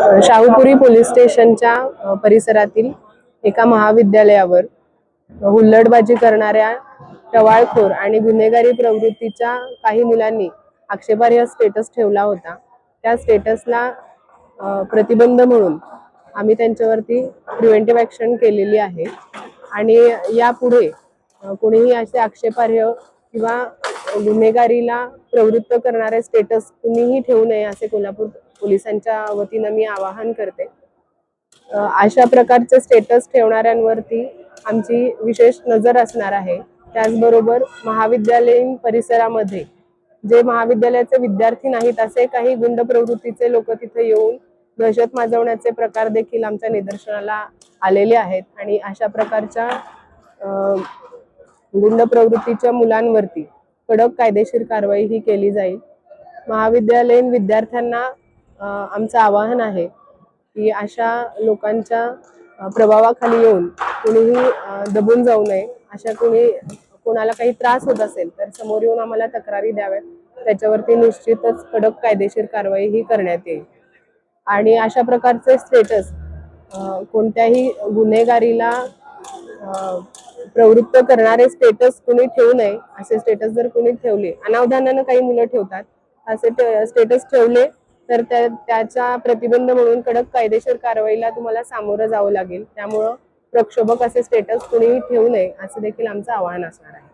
Shahupuri police स्टेशनच्या परिसरातील एका महाविद्यालयावर हुल्लडबाजी करणाऱ्या टवाळखोर आणि गुन्हेगारी प्रवृत्तीच्या काही मुलांनी आक्षेपार्ह स्टेटस ठेवला होता। त्या स्टेटसला प्रतिबंध म्हणून आम्ही त्यांच्यावरती प्रिव्हेंटिव्ह ऍक्शन केलेली आहे आणि यापुढे कोणीही असे आक्षेपार्ह किंवा गुन्हेगारीला प्रवृत्त करणारे स्टेटस कुणीही ठेवू नये असे कोल्हापूर पोलिसांच्या वतीने मी आवाहन करते। अशा प्रकारचे स्टेटस ठेवणाऱ्यांवरती आमची विशेष नजर असणार आहे। त्याचबरोबर महाविद्यालयीन परिसरामध्ये जे महाविद्यालयाचे विद्यार्थी नाहीत असे काही गुंड प्रवृत्तीचे लोक तिथे येऊन दहशत माजवण्याचे प्रकार देखील आमच्या निदर्शनाला आलेले आहेत आणि अशा प्रकारच्या गुंड प्रवृत्तीच्या मुलांवरती कडक कायदेशीर कारवाई ही केली जाईल। महाविद्यालयीन विद्यार्थ्यांना आमचं आवाहन आहे की अशा लोकांच्या प्रभावाखाली येऊन कुणीही दबून जाऊ नये। अशा कोणाला काही त्रास होत असेल तर समोर येऊन आम्हाला तक्रारी द्याव्यात, त्याच्यावरती निश्चितच कडक कायदेशीर कारवाई ही करण्यात येईल। आणि अशा प्रकारचे स्टेटस कोणत्याही गुन्हेगारीला प्रवृत्त करणारे स्टेटस कुणी ठेवू नये। असे स्टेटस जर कुणी ठेवले, अनावधानानं काही मुलं ठेवतात, असे स्टेटस ठेवले तर त्याचा प्रतिबंध म्हणून कडक कायदेशीर कारवाईला तुम्हाला सामोरं जावं लागेल। त्यामुळं प्रक्षोभक असे स्टेटस कुणीही ठेवू नये असे देखील आमचं आवाहन असणार आहे।